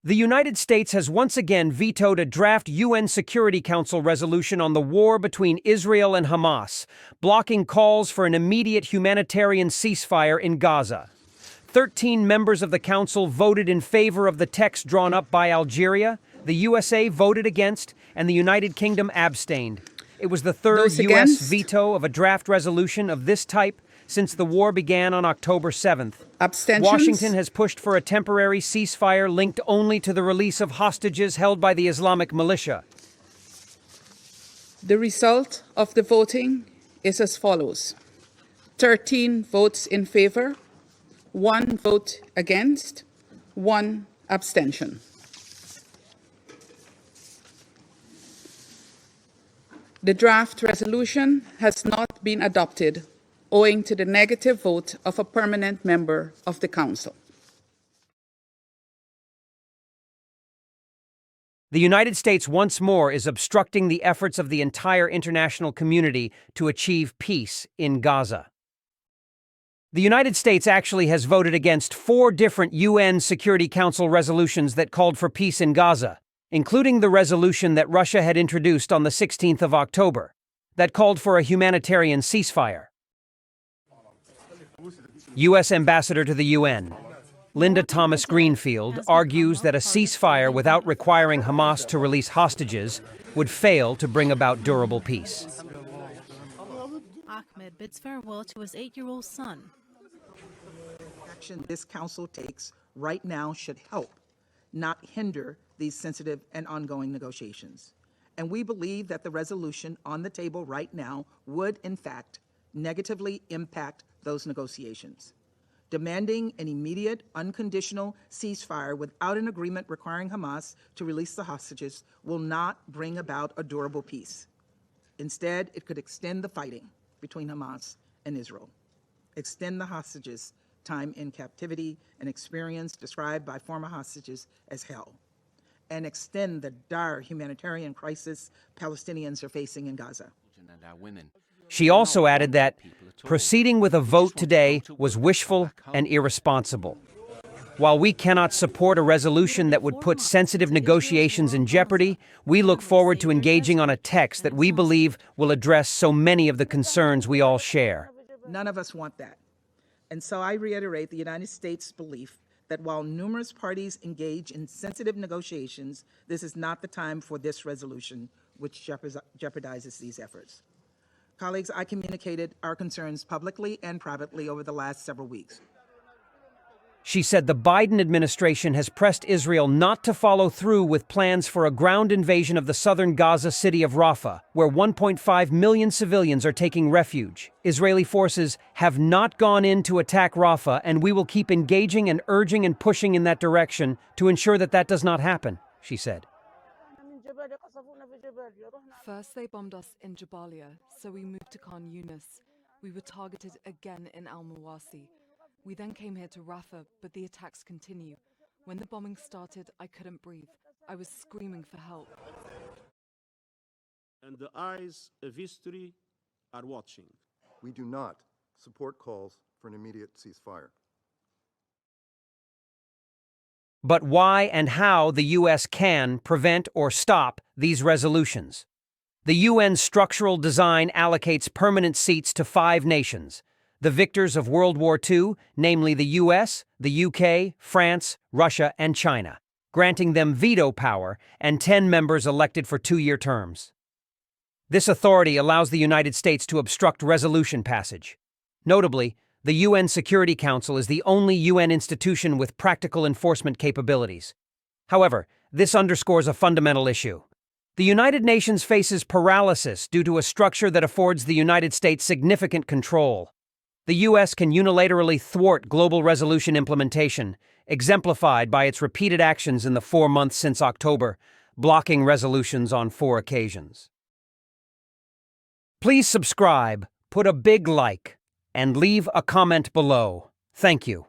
The United States has once again vetoed a draft UN Security Council resolution on the war between Israel and Hamas, blocking calls for an immediate humanitarian ceasefire in Gaza. 13 members of the Council voted in favor of the text drawn up by Algeria, the USA voted against, and the United Kingdom abstained. It was the third U.S. veto of a draft resolution of this type since the war began on October 7th. Abstentions? Washington has pushed for a temporary ceasefire linked only to the release of hostages held by the Islamic militia. The result of the voting is as follows: 13 votes in favor, 1 vote against, 1 abstention. The draft resolution has not been adopted owing to the negative vote of a permanent member of the Council. The United States once more is obstructing the efforts of the entire international community to achieve peace in Gaza. The United States actually has voted against 4 different UN Security Council resolutions that called for peace in Gaza, including the resolution that Russia had introduced on the 16th of October, that called for a humanitarian ceasefire. U.S. Ambassador to the UN, Linda Thomas-Greenfield, argues that a ceasefire without requiring Hamas to release hostages would fail to bring about durable peace. Ahmed bids farewell to his 8-year-old son. Action this council takes right now should help, not hinder, these sensitive and ongoing negotiations. And we believe that the resolution on the table right now would, in fact, negatively impact those negotiations. Demanding an immediate, unconditional ceasefire without an agreement requiring Hamas to release the hostages will not bring about a durable peace. Instead, it could extend the fighting between Hamas and Israel, extend the hostages' time in captivity, an experience described by former hostages as hell, and extend the dire humanitarian crisis Palestinians are facing in Gaza. She also added that proceeding with a vote today was wishful and irresponsible. While we cannot support a resolution that would put sensitive negotiations in jeopardy, we look forward to engaging on a text that we believe will address so many of the concerns we all share. None of us want that. And so I reiterate the United States' belief that while numerous parties engage in sensitive negotiations, this is not the time for this resolution, which jeopardizes these efforts. Colleagues, I communicated our concerns publicly and privately over the last several weeks. She said the Biden administration has pressed Israel not to follow through with plans for a ground invasion of the southern Gaza city of Rafah, where 1.5 million civilians are taking refuge. Israeli forces have not gone in to attack Rafah, and we will keep engaging and urging and pushing in that direction to ensure that that does not happen, she said. First they bombed us in Jabalia, so we moved to Khan Yunis. We were targeted again in Al-Mawasi. We then came here to Rafah, but the attacks continue. When the bombing started, I couldn't breathe. I was screaming for help. And the eyes of history are watching. We do not support calls for an immediate ceasefire. But why and how the U.S. can prevent or stop these resolutions? The UN structural design allocates permanent seats to 5 nations, the victors of World War II, namely the U.S., the U.K., France, Russia, and China, granting them veto power and 10 members elected for 2-year terms. This authority allows the United States to obstruct resolution passage. Notably, the UN Security Council is the only UN institution with practical enforcement capabilities. However, this underscores a fundamental issue. The United Nations faces paralysis due to a structure that affords the United States significant control. The U.S. can unilaterally thwart global resolution implementation, exemplified by its repeated actions in the 4 months since October, blocking resolutions on 4 occasions. Please subscribe, put a big like, and leave a comment below. Thank you.